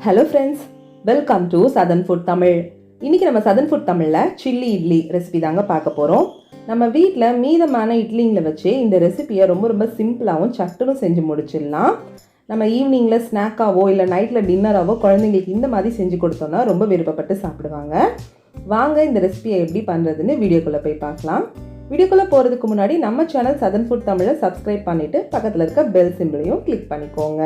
Hello friends, welcome to southern food Tamil. இன்றைக்கி நம்ம southern food தமிழில் சில்லி இட்லி ரெசிபி தாங்க பார்க்க போகிறோம். நம்ம வீட்டில் மீதமான இட்லிங்களை வச்சு இந்த ரெசிபியை ரொம்ப சிம்பிளாகவும் சட்டுன்னு செஞ்சு முடிச்சிடலாம். நம்ம ஈவினிங்கில் ஸ்நாக்காவோ இல்லை நைட்டில் டின்னராகவோ குழந்தைங்களுக்கு இந்த மாதிரி செஞ்சு கொடுத்தோன்னா ரொம்ப விருப்பப்பட்டு சாப்பிடுவாங்க. வாங்க இந்த ரெசிபியை எப்படி பண்ணுறதுன்னு வீடியோக்குள்ளே போய் பார்க்கலாம். வீடியோக்குள்ளே போகிறதுக்கு முன்னாடி நம்ம சேனல் சதன் ஃபுட் தமிழை சப்ஸ்கிரைப் பண்ணிவிட்டு பக்கத்தில் இருக்க பெல் சிம்பிளையும் கிளிக் பண்ணிக்கோங்க.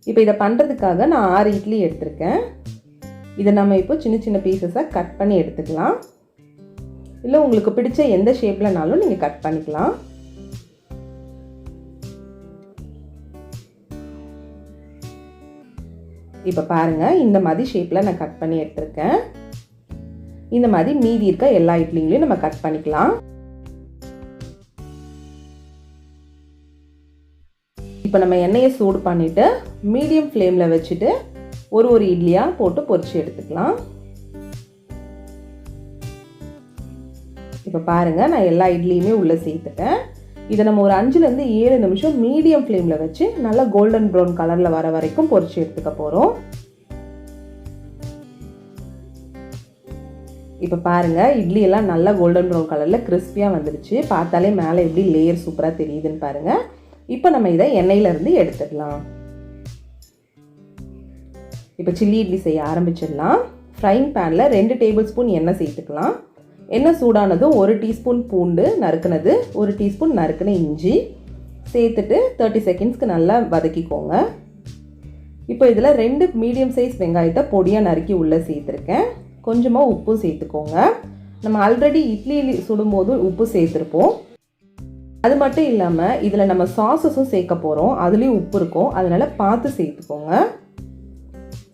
இப்போ இதை பண்ணுறதுக்காக நான் 6 இட்லி எடுத்திருக்கேன். இதை நம்ம இப்போ சின்ன சின்ன பீசஸாக கட் பண்ணி எடுத்துக்கலாம். இல்லை உங்களுக்கு பிடிச்ச எந்த ஷேப்லனாலும் நீங்கள் கட் பண்ணிக்கலாம். இப்போ பாருங்கள், இந்த மாதிரி ஷேப்பில் நான் கட் பண்ணி எடுத்திருக்கேன். இந்த மாதிரி மீதி இருக்க எல்லா இட்லிங்களையும் நம்ம கட் பண்ணிக்கலாம். இப்போ நம்ம எண்ணெயை சூடு பண்ணிவிட்டு மீடியம் ஃப்ளேமில் வச்சுட்டு ஒரு இட்லியாக போட்டு பொரிச்சு எடுத்துக்கலாம். இப்போ பாருங்கள், நான் எல்லா இட்லியுமே உள்ளே சேர்த்துட்டேன். இதை நம்ம ஒரு 5லேருந்து 7 நிமிஷம் மீடியம் ஃப்ளேமில் வச்சு நல்லா கோல்டன் ப்ரௌன் கலரில் வர வரைக்கும் பொரிச்சு எடுத்துக்க போகிறோம். இப்போ பாருங்கள், இட்லி எல்லாம் நல்லா கோல்டன் ப்ரௌன் கலரில் கிறிஸ்பியாக வந்துடுச்சு. பார்த்தாலே மேலே எப்படி லேயர் சூப்பராக தெரியுதுன்னு பாருங்கள். இப்போ நம்ம இதை எண்ணெயிலேருந்து எடுத்துடலாம். இப்போ சில்லி இட்லி செய்ய ஆரம்பிச்சிடலாம். ஃப்ரைங் பேனில் 2 டேபிள் ஸ்பூன் எண்ணெய் சேர்த்துக்கலாம். எண்ணெய் சூடானதும் 1 டீஸ்பூன் பூண்டு நறுக்குனது, 1 டீஸ்பூன் நறுக்குன இஞ்சி சேர்த்துட்டு 30 செகண்ட்ஸ்க்கு நல்லா வதக்கிக்கோங்க. இப்போ இதில் 2 மீடியம் சைஸ் வெங்காயத்தை பொடியாக நறுக்கி உள்ளே சேர்த்துருக்கேன். கொஞ்சமாக உப்பும் சேர்த்துக்கோங்க. நம்ம ஆல்ரெடி இட்லி சுடும்போது உப்பு சேர்த்துருப்போம். அது மட்டும் இல்லாமல் இதில் நம்ம சாஸஸும் சேர்க்க போகிறோம். அதுலேயும் உப்பு இருக்கும், அதனால் பார்த்து சேர்த்துக்கோங்க.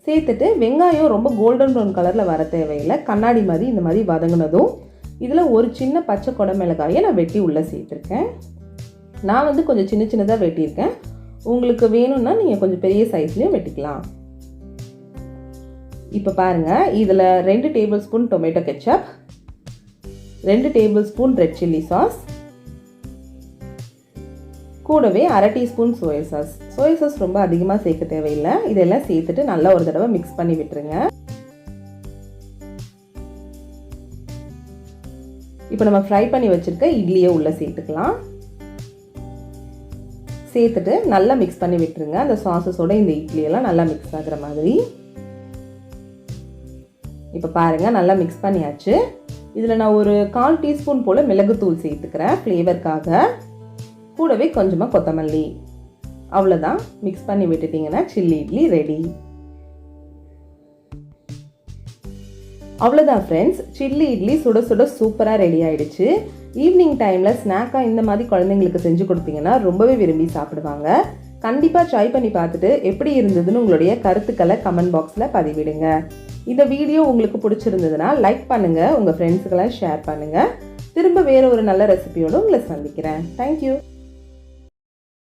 சேர்த்துட்டு வெங்காயம் ரொம்ப கோல்டன் ப்ரௌன் கலரில் வர தேவையில்லை. கண்ணாடி மாதிரி இந்த மாதிரி வதங்கினதும் இதில் ஒரு சின்ன பச்சை குடமிளகாயை நான் வெட்டி உள்ளே சேர்த்துருக்கேன். நான் கொஞ்சம் சின்ன சின்னதாக வெட்டியிருக்கேன். உங்களுக்கு வேணும்னா நீங்கள் கொஞ்சம் பெரிய சைஸ்லேயும் வெட்டிக்கலாம். இப்போ பாருங்கள், இதில் 2 table spoon tomato ketchup, 2 table spoon red chilli sauce, கூடவே 1/2 teaspoon soya sauce. Soya sauce ரொம்ப அதிகமாக சேர்க்க தேவையில்லை. இதெல்லாம் சேர்த்துட்டு நல்லா ஒரு தடவை மிக்ஸ் பண்ணி விட்டுருங்க. இப்போ நம்ம ஃப்ரை பண்ணி வச்சுருக்க இட்லியை உள்ளே சேர்த்துக்கலாம். சேர்த்துட்டு நல்லா மிக்ஸ் பண்ணி விட்டுருங்க. அந்த சாஸஸோட இந்த இட்லியெல்லாம் நல்லா மிக்ஸ் ஆகிற மாதிரி. இப்போ பாருங்கள், நல்லா மிக்ஸ் பண்ணியாச்சு. இதில் நான் ஒரு 1/4 டீஸ்பூன் போல் மிளகுத்தூள் சேர்த்துக்கிறேன் ஃப்ளேவருக்காக. கூடவே கொஞ்சமாக கொத்தமல்லி. அவ்வளோதான், மிக்ஸ் பண்ணி விட்டுட்டிங்கன்னா சில்லி இட்லி ரெடி. அவ்வளோதான் ஃப்ரெண்ட்ஸ், சில்லி இட்லி சுட சுட சூப்பராக ரெடி ஆகிடுச்சு. ஈவினிங் டைமில் ஸ்நாக்காக இந்த மாதிரி குழந்தைங்களுக்கு செஞ்சு கொடுத்தீங்கன்னா ரொம்பவே விரும்பி சாப்பிடுவாங்க. கண்டிப்பாக ட்ரை பண்ணி பார்த்துட்டு எப்படி இருந்ததுன்னு உங்களுடைய கருத்துக்களை கமெண்ட் பாக்ஸில் பதிவிடுங்க. இந்த வீடியோ உங்களுக்கு பிடிச்சிருந்ததுன்னா லைக் பண்ணுங்கள், உங்கள் ஃப்ரெண்ட்ஸுக்கெல்லாம் ஷேர் பண்ணுங்கள். திரும்ப வேறு ஒரு நல்ல ரெசிபியோடு உங்களை சந்திக்கிறேன். தேங்க்யூ.